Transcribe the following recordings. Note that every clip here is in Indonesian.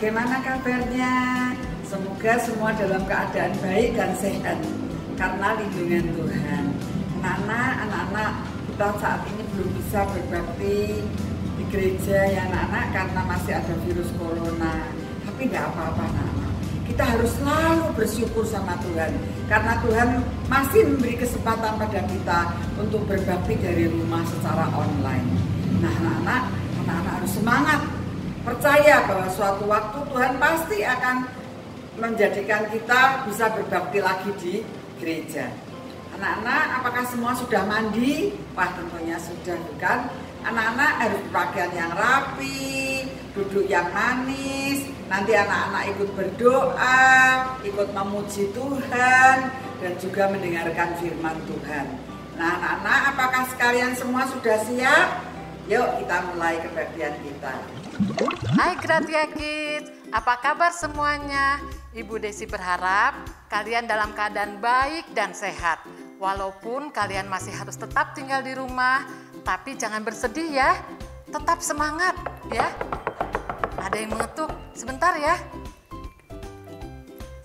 bagaimana kabarnya? Semoga semua dalam keadaan baik dan sehat karena lindungan Tuhan. Anak-anak kita saat ini belum bisa berbakti di gereja ya anak-anak karena masih ada virus corona. Tapi tidak apa-apa anak-anak. Kita harus selalu bersyukur sama Tuhan karena Tuhan masih memberi kesempatan pada kita untuk berbakti dari rumah secara online. Nah anak-anak harus semangat, percaya bahwa suatu waktu Tuhan pasti akan menjadikan kita bisa berbakti lagi di gereja. Anak-anak, apakah semua sudah mandi? Wah tentunya sudah, bukan? Anak-anak harus berpakaian yang rapi, duduk yang manis. Nanti anak-anak ikut berdoa, ikut memuji Tuhan, dan juga mendengarkan firman Tuhan. Nah anak-anak, apakah sekalian semua sudah siap? Yuk kita mulai kebaktian kita. Hai Gratia Kids, apa kabar semuanya? Ibu Desi berharap kalian dalam keadaan baik dan sehat. Walaupun kalian masih harus tetap tinggal di rumah, tapi jangan bersedih ya. Tetap semangat ya. Ada yang mengetuk, sebentar ya.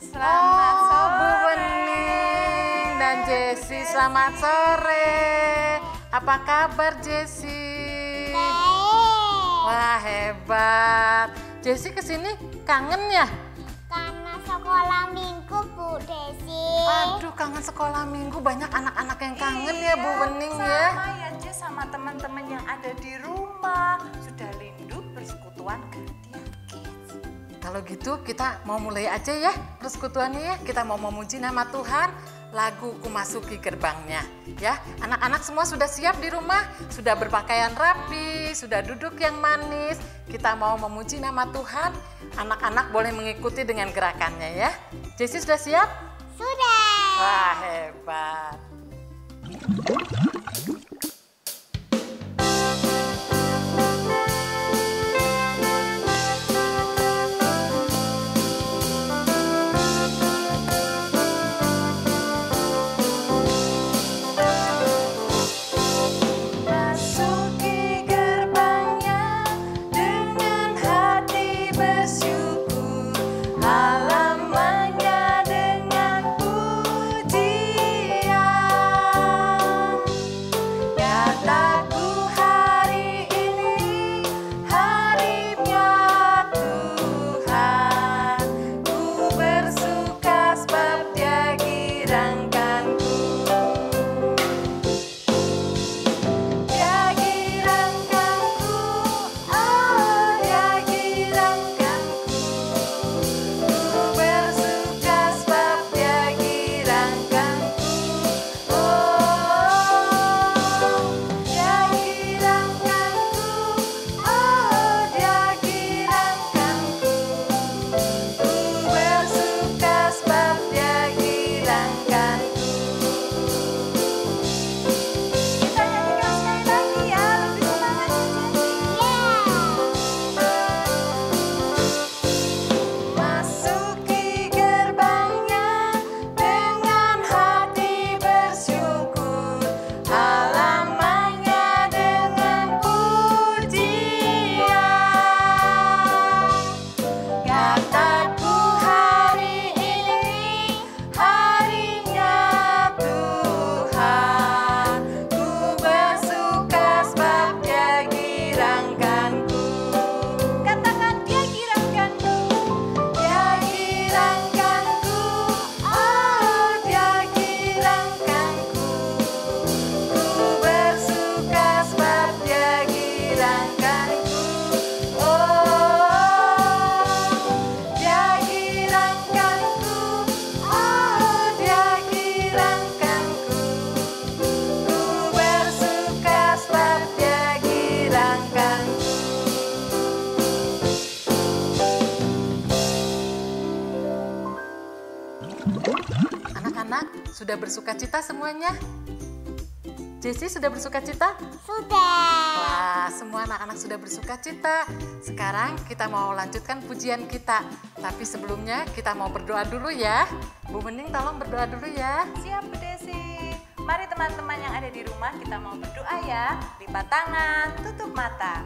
Selamat sore Bu Wening dan Jessi, selamat sore. Apa kabar Jessi? Wah hebat. Jessi kesini kangen ya? Karena sekolah minggu Bu Desi. Aduh kangen sekolah minggu, banyak anak-anak yang kangen ya Bu Wening ya. Sama ya Jess, sama teman-teman yang ada di rumah. Sudah rindu persekutuan Gratia Kids. Kalau gitu kita mau mulai aja ya persekutuannya ya. Kita mau memuji nama Tuhan. Lagu Ku Masuki Gerbangnya ya. Anak-anak semua sudah siap di rumah, sudah berpakaian rapi, sudah duduk yang manis. Kita mau memuji nama Tuhan. Anak-anak boleh mengikuti dengan gerakannya ya. Jessi sudah siap? Sudah. Wah hebat. Anak-anak sudah bersuka cita semuanya? Jessi sudah bersuka cita? Sudah. Wah, semua anak-anak sudah bersuka cita. Sekarang kita mau lanjutkan pujian kita. Tapi sebelumnya kita mau berdoa dulu ya. Bu Wening tolong berdoa dulu ya. Siap Bu Desi. Mari teman-teman yang ada di rumah kita mau berdoa ya. Lipat tangan, tutup mata.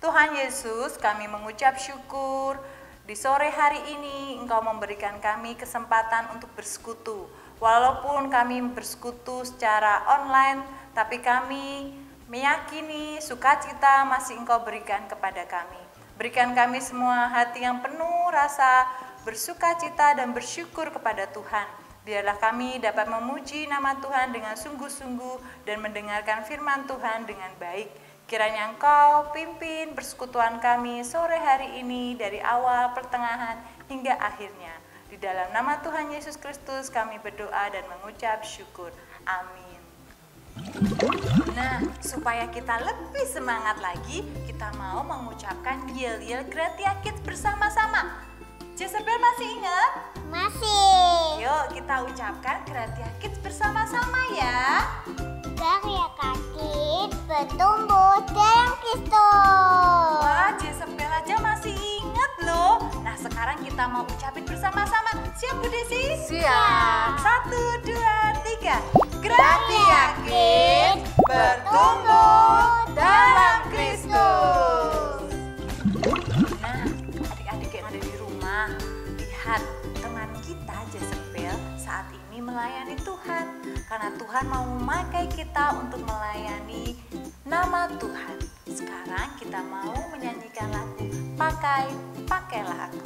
Tuhan Yesus, kami mengucap syukur. Di sore hari ini Engkau memberikan kami kesempatan untuk bersekutu. Walaupun kami bersekutu secara online, tapi kami meyakini sukacita masih Engkau berikan kepada kami. Berikan kami semua hati yang penuh rasa bersukacita dan bersyukur kepada Tuhan. Biarlah kami dapat memuji nama Tuhan dengan sungguh-sungguh dan mendengarkan firman Tuhan dengan baik. Kiranya Engkau pimpin persekutuan kami sore hari ini dari awal, pertengahan, hingga akhirnya. Di dalam nama Tuhan Yesus Kristus kami berdoa dan mengucap syukur. Amin. Nah, supaya kita lebih semangat lagi, kita mau mengucapkan yel-yel Gratia Kids bersama-sama. Jezebel masih ingat? Masih. Yuk kita ucapkan Gratia Kids bersama-sama ya. Gratia Kids bertumbuh dalam Kristus. Wah, Jezebel aja masih ingat loh. Nah, sekarang kita mau ucapin bersama-sama. Siap Bu Desi? Siap. 1, 2, 3. Gratia Kids bertumbuh dalam Kristus. Nah, adik-adik yang ada di rumah, lihat teman kita Jezebel saat ini melayani Tuhan. Karena Tuhan mau memakai kita untuk melayani nama Tuhan. Sekarang kita mau menyanyikan lagu Pakailah Aku.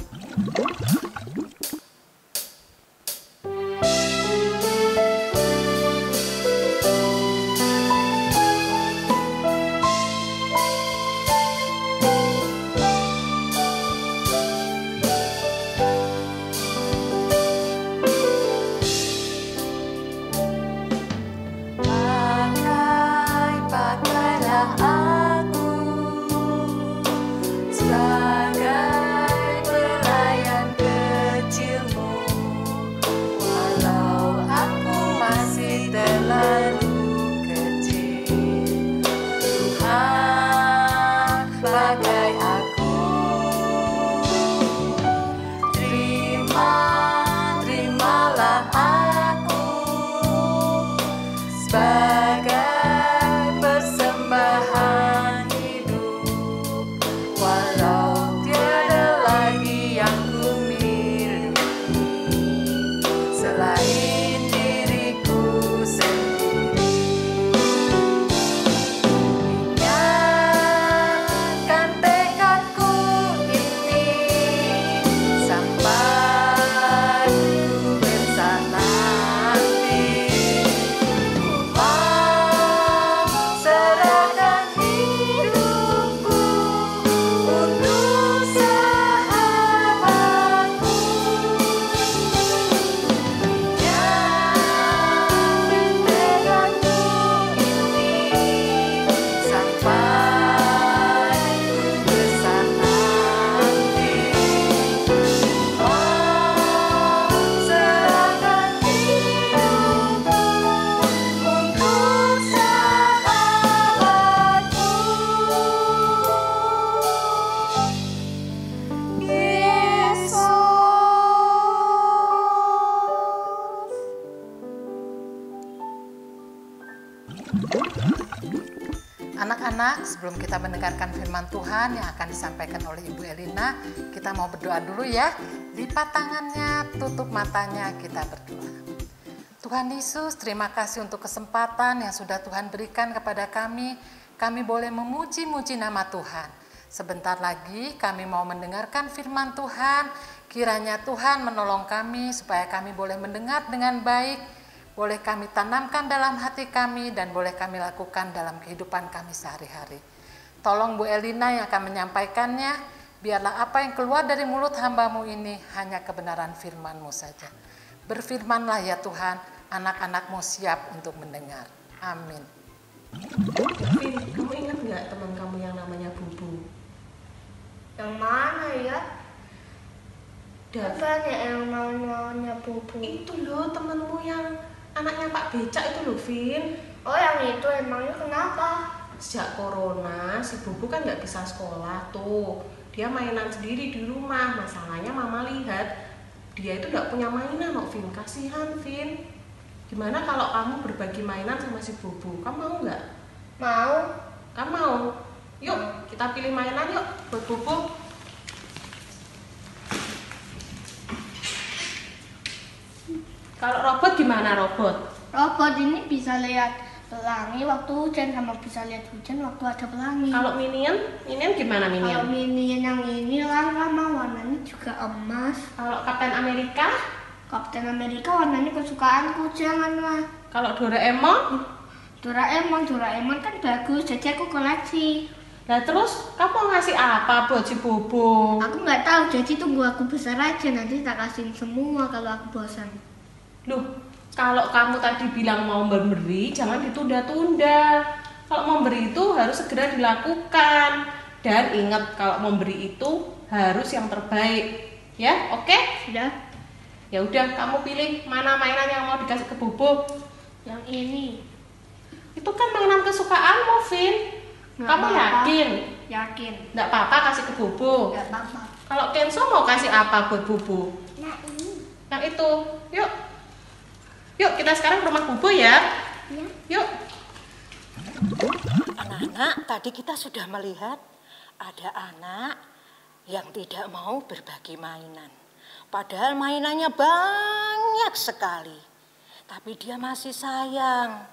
Anak-anak, sebelum kita mendengarkan firman Tuhan yang akan disampaikan oleh Ibu Elina, kita mau berdoa dulu ya. Lipat tangannya, tutup matanya, kita berdoa. Tuhan Yesus, terima kasih untuk kesempatan yang sudah Tuhan berikan kepada kami. Kami boleh memuji-muji nama Tuhan. Sebentar lagi kami mau mendengarkan firman Tuhan. Kiranya Tuhan menolong kami supaya kami boleh mendengar dengan baik, boleh kami tanamkan dalam hati kami dan boleh kami lakukan dalam kehidupan kami sehari-hari. Tolong Bu Elina yang akan menyampaikannya, biarlah apa yang keluar dari mulut hamba-Mu ini hanya kebenaran firman-Mu saja. Berfirmanlah ya Tuhan, anak-anak-Mu siap untuk mendengar. Amin. Vin, kamu ingat nggak teman kamu yang namanya Bubu? Yang mana ya? Dav, Apa yang namanya Bubu? itu loh temenmu yang anaknya Pak Becak itu loh, Vin. Oh, yang itu emangnya kenapa? Sejak corona, si Bubu kan nggak bisa sekolah tuh. Dia mainan sendiri di rumah. Masalahnya mama lihat dia itu nggak punya mainan loh, Vin. Kasihan, Vin. Gimana kalau kamu berbagi mainan sama si Bubu? Kamu mau nggak? Mau? Kamu mau? Yuk, kita pilih mainan yuk buat Bobo. Kalau robot gimana robot? Robot ini bisa lihat pelangi waktu hujan sama bisa lihat hujan waktu ada pelangi. Kalau Minion gimana Kalau Minion? Minion yang ini lama warnanya juga emas. Kalau Kapten Amerika? Kapten Amerika warnanya kesukaanku, jangan lah. Kalau Doraemon? Doraemon kan bagus, jadi aku koleksi. Nah terus kamu mau ngasih apa buat si Bobo? Aku nggak tahu, jadi tunggu aku besar aja nanti tak kasihin semua kalau aku bosan. Loh, kalau kamu tadi bilang mau memberi, jangan ditunda-tunda. Kalau memberi itu harus segera dilakukan. Dan ingat kalau memberi itu harus yang terbaik. Ya, oke? Sudah? Ya udah, kamu pilih mana mainan yang mau dikasih ke Bobo. Yang ini. Itu kan mainan kesukaanmu, Vin. Nggak Kamu apa-apa. yakin? Yakin. Nggak apa-apa kasih ke Bobo. Nggak apa-apa. Kalau Kenzo mau kasih apa buat Bobo? Nah ini. Yang itu. Yuk. Yuk, kita sekarang ke rumah Bobo ya. Ya. Yuk. Anak-anak, tadi kita sudah melihat ada anak yang tidak mau berbagi mainan. Padahal mainannya banyak sekali. Tapi dia masih sayang.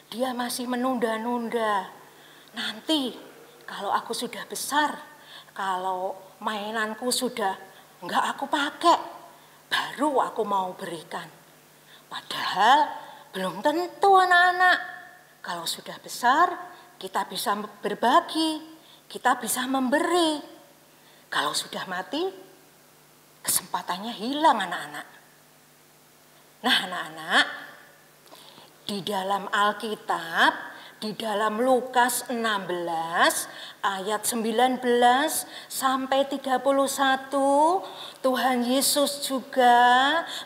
Dia masih menunda-nunda. Nanti kalau aku sudah besar, kalau mainanku sudah enggak aku pakai, baru aku mau berikan. Padahal belum tentu anak-anak. Kalau sudah besar, kita bisa berbagi, kita bisa memberi. Kalau sudah mati, kesempatannya hilang anak-anak. Nah anak-anak, di dalam Alkitab, di dalam Lukas 16 ayat 19 sampai 31, Tuhan Yesus juga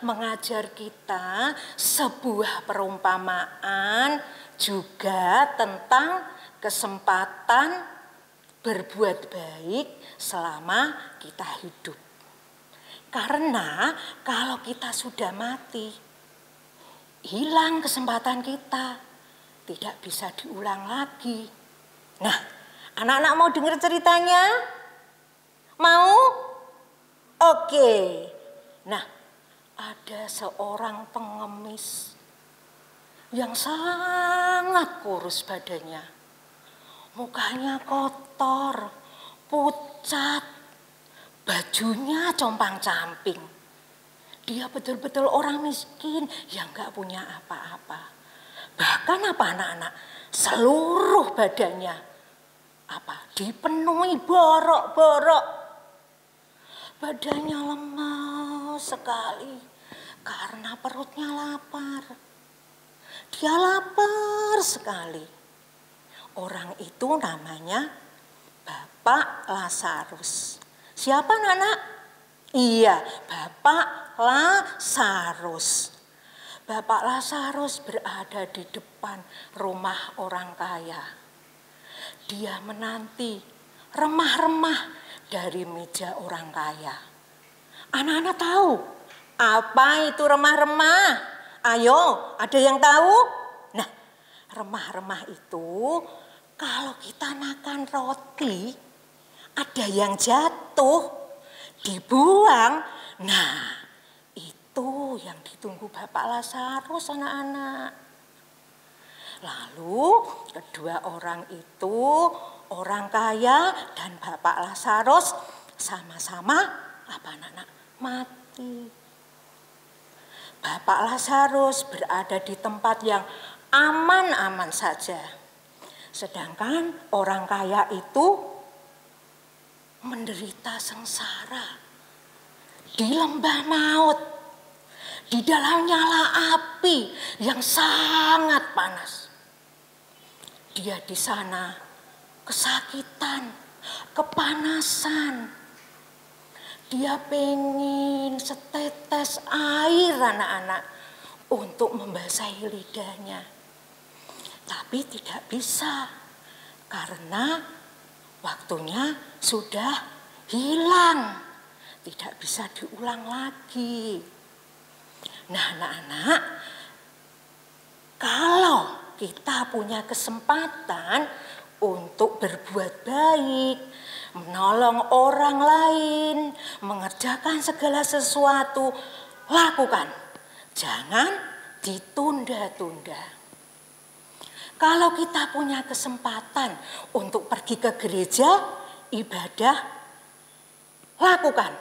mengajar kita sebuah perumpamaan juga tentang kesempatan berbuat baik selama kita hidup. Karena kalau kita sudah mati, hilang kesempatan kita. Tidak bisa diulang lagi. Nah, anak-anak mau dengar ceritanya? Mau? Oke. Nah, ada seorang pengemis yang sangat kurus badannya. Mukanya kotor, pucat, bajunya compang-camping. Dia betul-betul orang miskin yang gak punya apa-apa. Bahkan apa anak-anak, seluruh badannya dipenuhi borok-borok. Badannya lemas sekali karena perutnya lapar. Dia lapar sekali. Orang itu namanya Bapak Lazarus. Siapa anak-anak? Iya, Bapak Lazarus. Bapak Lazarus berada di depan rumah orang kaya. Dia menanti remah-remah dari meja orang kaya. Anak-anak tahu apa itu remah-remah? Ayo, ada yang tahu? Nah, remah-remah itu kalau kita makan roti, ada yang jatuh, dibuang. Nah, itu yang ditunggu Bapak Lazarus anak-anak. Lalu kedua orang itu, orang kaya dan Bapak Lazarus sama-sama anak-anak mati. Bapak Lazarus berada di tempat yang aman-aman saja. Sedangkan orang kaya itu menderita sengsara di lembah maut. Di dalam nyala api yang sangat panas. Dia di sana kesakitan, kepanasan. Dia pengen setetes air anak-anak untuk membasahi lidahnya. Tapi tidak bisa karena waktunya sudah hilang. Tidak bisa diulang lagi. Nah anak-anak, kalau kita punya kesempatan untuk berbuat baik, menolong orang lain, mengerjakan segala sesuatu, lakukan. Jangan ditunda-tunda. Kalau kita punya kesempatan untuk pergi ke gereja, ibadah, lakukan.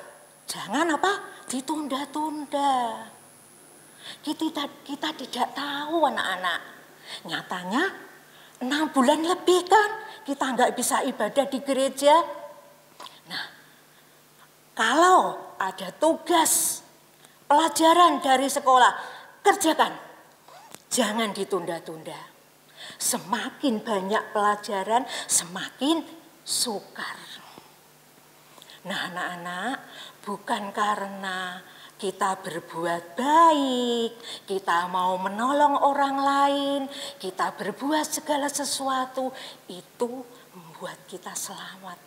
Jangan ditunda-tunda. Kita tidak tahu anak-anak. Nyatanya 6 bulan lebih kan kita nggak bisa ibadah di gereja. Nah, kalau ada tugas pelajaran dari sekolah, kerjakan. Jangan ditunda-tunda. Semakin banyak pelajaran, semakin sukar. Nah, anak-anak, bukan karena kita berbuat baik, kita mau menolong orang lain, kita berbuat segala sesuatu, itu membuat kita selamat.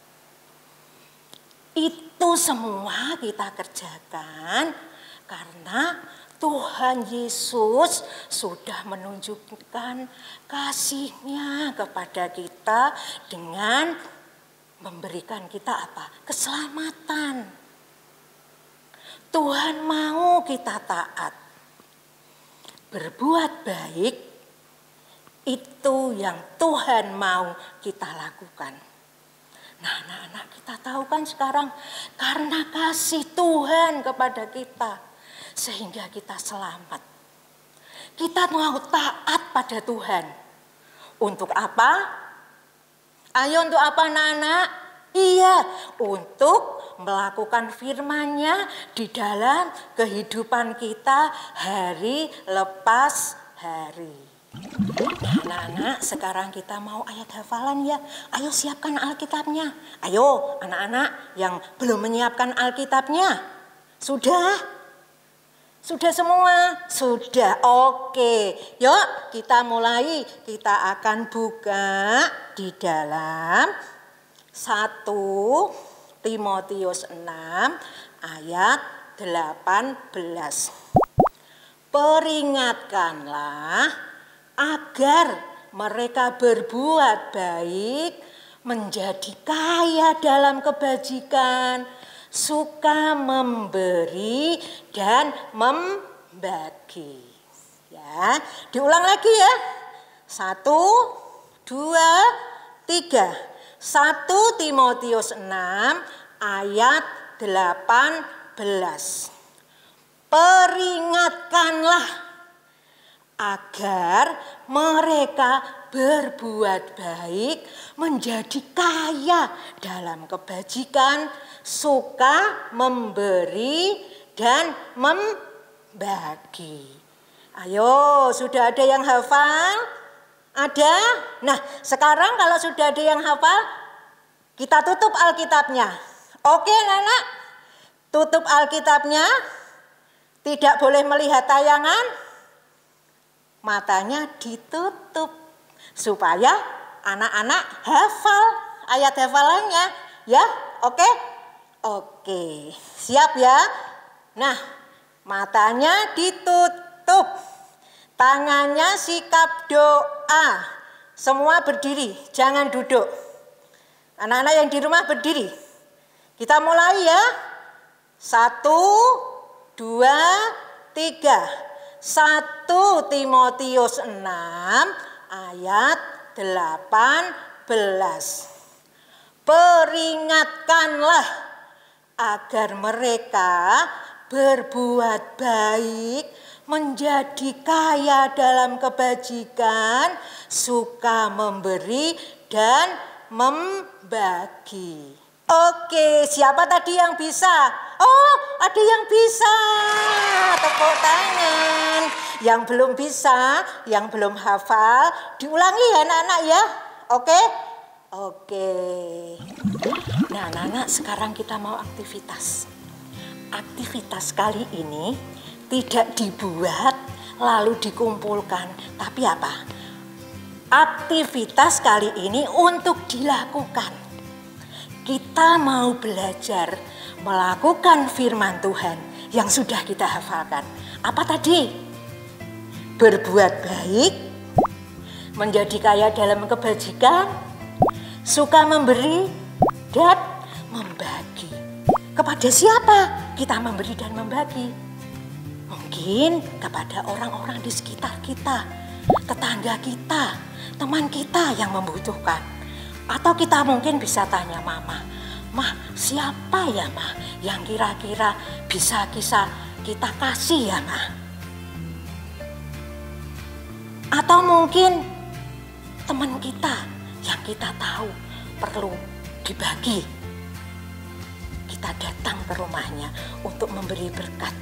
Itu semua kita kerjakan karena Tuhan Yesus sudah menunjukkan kasih-Nya kepada kita dengan memberikan kita apa? Keselamatan. Tuhan mau kita taat. Berbuat baik itu yang Tuhan mau kita lakukan. Nah, anak-anak, kita tahu kan sekarang karena kasih Tuhan kepada kita sehingga kita selamat. Kita mau taat pada Tuhan. Untuk apa? Ayo, untuk apa anak-anak? Iya, untuk melakukan firman-Nya di dalam kehidupan kita hari lepas hari. Anak-anak, sekarang kita mau ayat hafalan ya. Ayo siapkan Alkitabnya. Ayo anak-anak yang belum menyiapkan Alkitabnya. Sudah? Sudah semua? Sudah, oke. Yuk kita mulai. Kita akan buka di dalam 1 Timotius 6 ayat 18. Peringatkanlah agar mereka berbuat baik, menjadi kaya dalam kebajikan, suka memberi dan membagi. Ya, diulang lagi ya. 1, 2, 3. 1 Timotius 6 ayat 18. Peringatkanlah agar mereka berbuat baik, menjadi kaya dalam kebajikan, suka memberi dan membagi. Ayo, sudah ada yang hafal? Ada? Nah, sekarang kalau sudah ada yang hafal, kita tutup Alkitabnya. Oke, anak? Tutup Alkitabnya. Tidak boleh melihat tayangan. Matanya ditutup supaya anak-anak hafal ayat hafalannya. Ya, oke? Oke, siap ya? Nah, matanya ditutup. Tangannya sikap doa. Semua berdiri, jangan duduk. Anak-anak yang di rumah berdiri. Kita mulai ya. 1, 2, 3. 1 Timotius 6 ayat 18. Peringatkanlah agar mereka berbuat baik, menjadi kaya dalam kebajikan, suka memberi dan membagi. Oke, siapa tadi yang bisa? Oh, ada yang bisa. Tepuk tangan. Yang belum bisa, yang belum hafal, diulangi ya anak-anak ya. Oke? Oke. Nah, anak-anak, sekarang kita mau aktivitas. Aktivitas kali ini tidak dibuat lalu dikumpulkan, tapi apa? Aktivitas kali ini untuk dilakukan. Kita mau belajar melakukan firman Tuhan yang sudah kita hafalkan. Apa tadi? Berbuat baik, menjadi kaya dalam kebajikan, suka memberi dan membagi. Kepada siapa kita memberi dan membagi? Mungkin kepada orang-orang di sekitar kita, tetangga kita, teman kita yang membutuhkan. Atau kita mungkin bisa tanya mama, "Mah, siapa ya mah yang kira-kira bisa kita kasih ya mah?" Atau mungkin teman kita yang kita tahu perlu dibagi. Kita datang ke rumahnya untuk memberi berkat.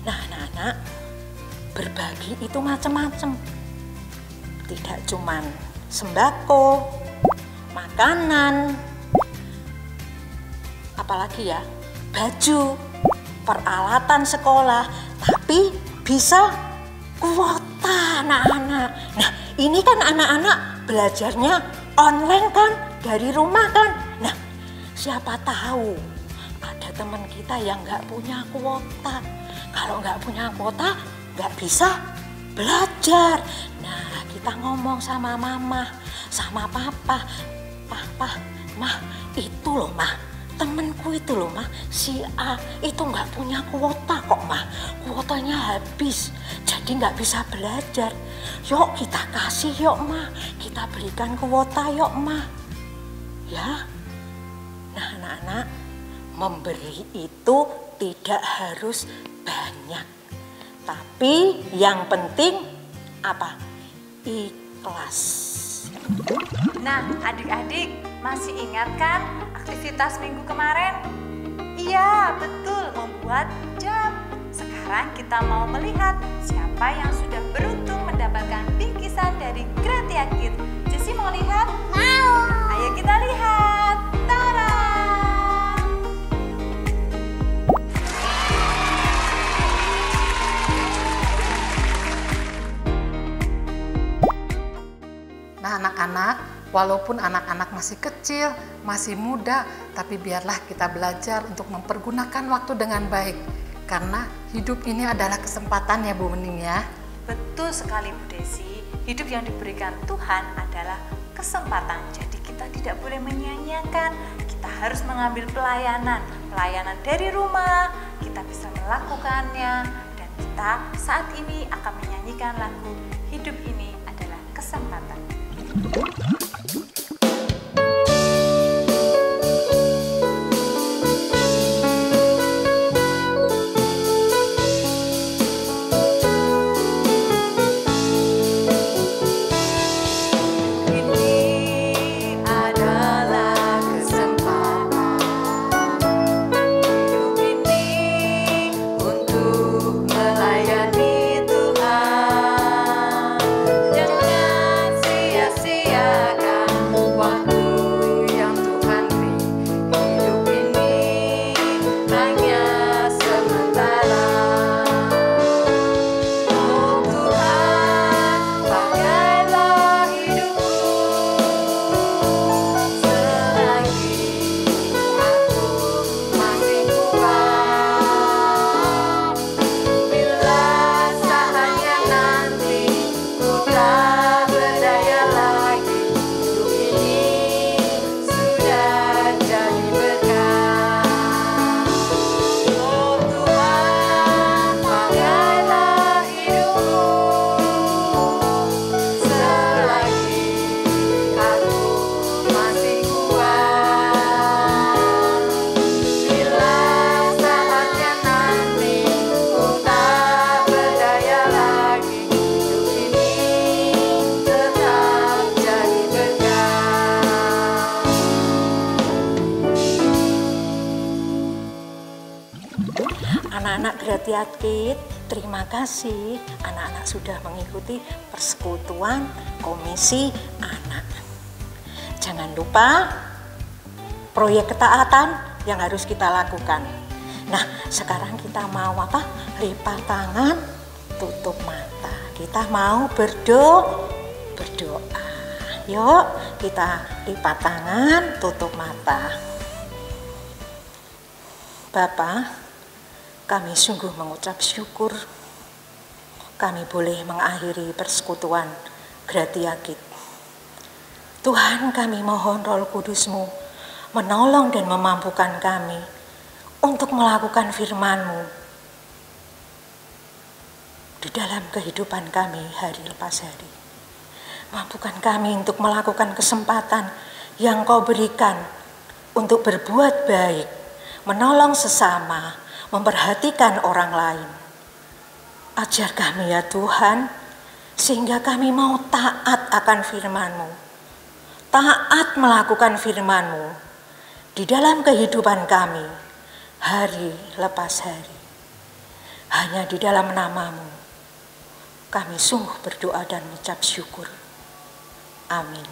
Nah, anak-anak, berbagi itu macam-macam. Tidak cuman sembako, makanan, apalagi ya, baju, peralatan sekolah, tapi bisa kuota anak-anak. Nah, ini kan anak-anak belajarnya online kan, dari rumah kan. Nah, siapa tahu ada teman kita yang nggak punya kuota. Kalau nggak punya kuota, nggak bisa belajar. Nah, kita ngomong sama mama, sama papa, "Papa, mah, itu loh mah, temenku itu loh mah, si A itu nggak punya kuota kok mah, kuotanya habis, jadi nggak bisa belajar. Yuk kita kasih yuk mah, kita berikan kuota yuk mah." Ya, nah anak-anak, memberi itu tidak harus banyak, tapi yang penting apa? Ikhlas. Nah, adik-adik masih ingat kan aktivitas minggu kemarin? Iya, betul, membuat jam. Sekarang kita mau melihat siapa yang sudah beruntung mendapatkan bingkisan dari Gratia Kids. Jessy mau lihat? Mau. Ayo kita lihat. Tada! Nah, anak-anak, walaupun anak-anak masih kecil, masih muda, tapi biarlah kita belajar untuk mempergunakan waktu dengan baik. Karena hidup ini adalah kesempatan ya Bu Mening ya. Betul sekali Bu Desi, hidup yang diberikan Tuhan adalah kesempatan. Jadi kita tidak boleh menyia-nyiakan, kita harus mengambil pelayanan dari rumah, kita bisa melakukannya. Dan kita saat ini akan menyanyikan lagu Hidup Ini Adalah Kesempatan. Anak-anak Gratia Kids, terima kasih anak-anak sudah mengikuti persekutuan Komisi Anak. Jangan lupa proyek ketaatan yang harus kita lakukan. Nah, sekarang kita mau apa? Lipat tangan, tutup mata. Kita mau berdoa. Yuk, kita lipat tangan, tutup mata. Bapak, kami sungguh mengucap syukur kami boleh mengakhiri persekutuan Gratia Kids. Tuhan, kami mohon Roh Kudus-Mu menolong dan memampukan kami untuk melakukan firman-Mu di dalam kehidupan kami hari lepas hari. Mampukan kami untuk melakukan kesempatan yang Kau berikan untuk berbuat baik, menolong sesama, memperhatikan orang lain. Ajar kami ya Tuhan, sehingga kami mau taat akan firman-Mu, taat melakukan firman-Mu di dalam kehidupan kami hari lepas hari. Hanya di dalam nama-Mu kami sungguh berdoa dan mengucap syukur. Amin.